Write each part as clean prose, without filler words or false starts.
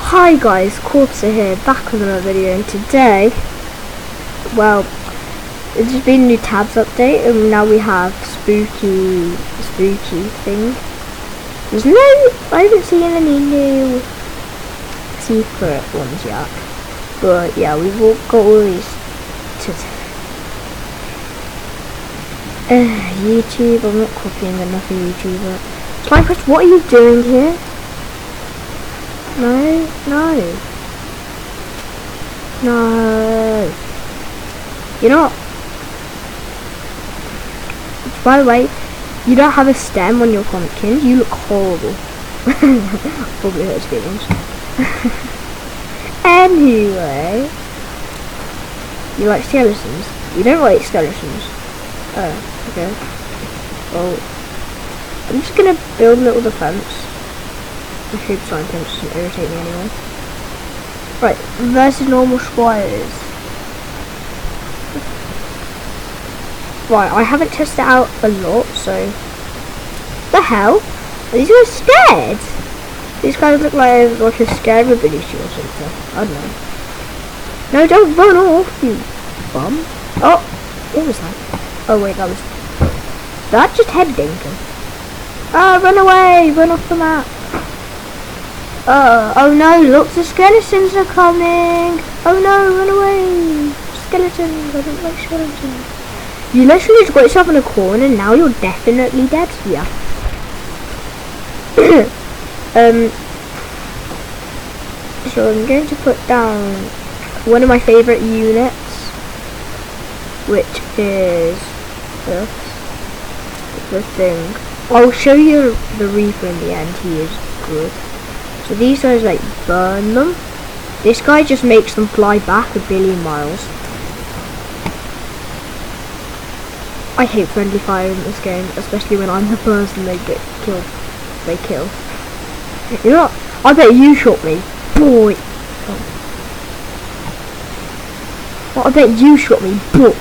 Hi guys, Corpser here, back with another video, and today, well, it's just been a new tabs update, and now we have spooky thing. I haven't seen any new secret ones yet, but yeah, we've all got all these YouTube. I'm not copying another YouTuber. Slypress, what are you doing here? No. You're not. By the way, you don't have a stem on your pumpkin. You look horrible. Probably hurts feelings. Anyway, you like skeletons. You don't like skeletons. Oh, okay. Well, I'm just gonna build a little defense. I hope Science doesn't irritate me anyway. Right, versus normal squires. Right, I haven't tested it out a lot, so... The hell? Are these guys scared? These guys look like a scared ability or something. I don't know. No, don't run off, you bum. Oh, what was that? Oh wait, that was... That just head dinkum. Ah, run away! Run off the map! Oh no, look, the skeletons are coming! Oh no, run away! Skeletons, I don't like skeletons. You literally just got yourself in a corner and now you're definitely dead. Yeah. So I'm going to put down one of my favourite units, which is this, the thing. I'll show you the Reaper in the end, he is good. So these guys like burn them. This guy just makes them fly back a billion miles. I hate friendly fire in this game, especially when I'm the person they get killed. They kill. You know what? I bet you shot me. Boy. Oh. Well, I bet you shot me. Boy.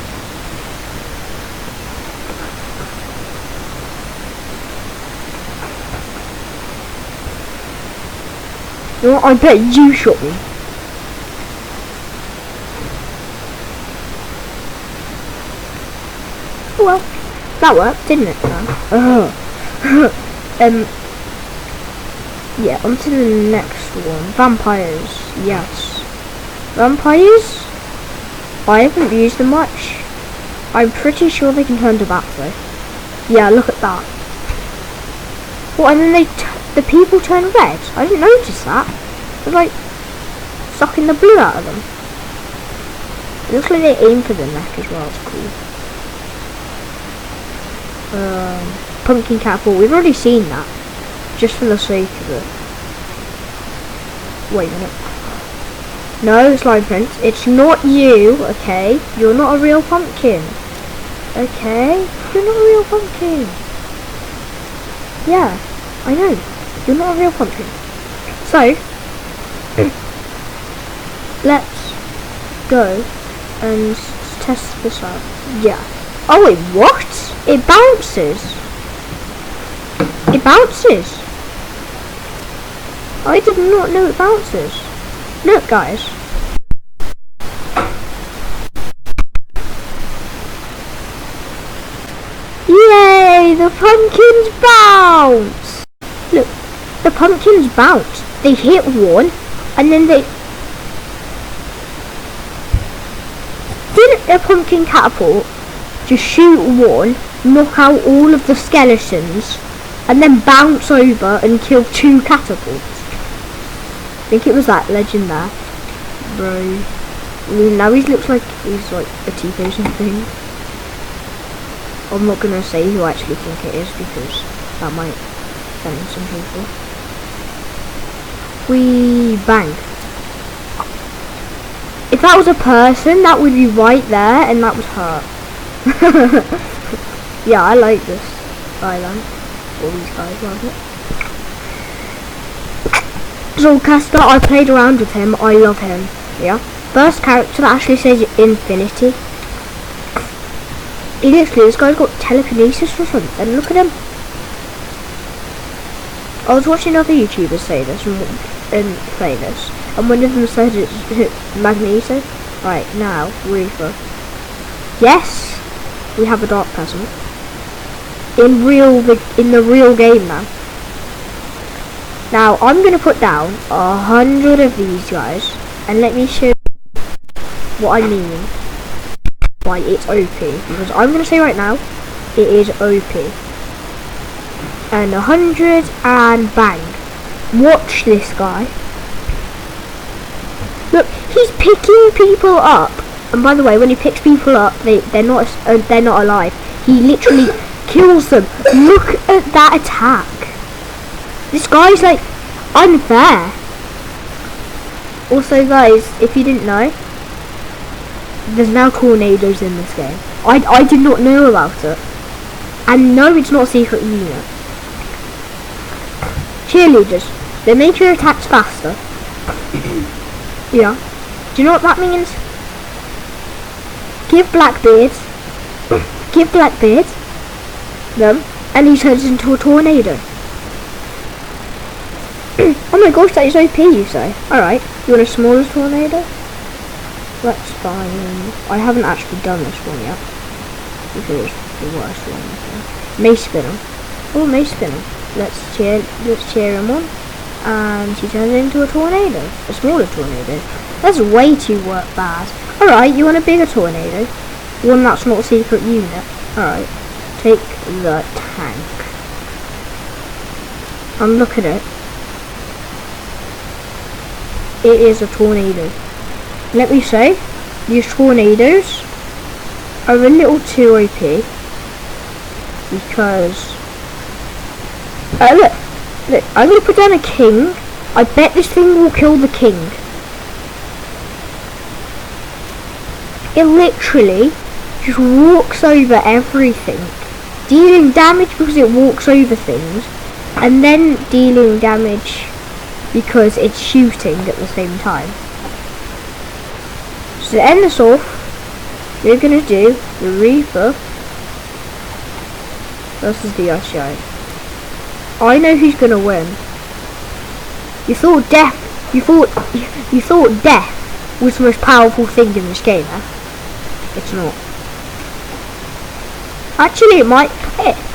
You know what? I bet you shot me. Oh well, that worked, didn't it? Yeah, on to the next one. Vampires, yes. Vampires? I haven't used them much. I'm pretty sure they can turn to bat though. Yeah, look at that. What, and then the people turn red? I didn't notice that. They're like sucking the blue out of them. It looks like they aim for the neck as well, it's cool. Pumpkin catapult, we've already seen that. Just for the sake of it. Wait a minute. No, Slime Prince, it's not you, okay? You're not a real pumpkin. Okay? You're not a real pumpkin. Yeah, I know. You're not a real pumpkin. So, let's go and test this out. Yeah. Oh wait, what? It bounces. It bounces. I did not know it bounces. Look, guys. Yay! The pumpkins bounce. Look, the pumpkins bounce. They hit one, and then they... Didn't a pumpkin catapult just shoot one, knock out all of the skeletons, and then bounce over and kill two catapults? I think it was that legend there. Bro. Now he looks like he's like a T-Potion thing. I'm not gonna say who I actually think it is because that might offend some people. We bang. If that was a person, that would be right there, and that would hurt. Yeah, I like this island. All these guys love it. Zolcaster, I played around with him. I love him. Yeah. First character that actually says infinity. He literally, this guy's got telekinesis or something. Look at him. I was watching other YouTubers say this, and and play this. And one of them said it's Magneto. Right, now, Reaper. Yes, we have a Dark Peasant. In the real game now. Now, I'm going to put down 100 of these guys. And let me show you what I mean by it's OP. Because I'm going to say right now, it is OP. And 100 and bang. Watch this guy. Look, he's picking people up. And by the way, when he picks people up, they're not alive. He literally kills them. Look at that attack. This guy's like unfair. Also, guys, if you didn't know, there's now tornadoes in this game. I did not know about it. And no, it's not a secret unit. Cheerleaders. They make your attacks faster. Yeah. Do you know what that means? Give Blackbeard them, and he turns into a tornado. Oh my gosh, that is OP, you say? Alright, you want a smaller tornado? Let's find... I haven't actually done this one yet. Because it's the worst one, I think. Mace Spinner. Oh, Mace Spinner. Let's cheer him on. And he turns into a tornado. A smaller tornado. That's way too bad. Alright, you want a bigger tornado? One that's not a secret unit. Alright. Take the tank. And look at it. It is a tornado. Let me say, these tornadoes are a little too OP. Because... look, I'm going to put down a king. I bet this thing will kill the king. It literally just walks over everything, dealing damage because it walks over things, and then dealing damage because it's shooting at the same time. So to end this off, you're going to do the Reaper versus the Ice Giant. I know who's going to win. You thought death was the most powerful thing in this game, huh? It's not. Actually, it might.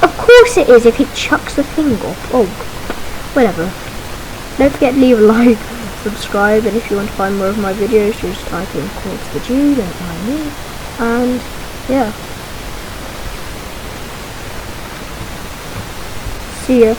Of course it is if it chucks the thing off. Oh, whatever. Don't forget to leave a like, subscribe, and if you want to find more of my videos, just type in Quartz the Jew, don't mind me. And yeah. See ya.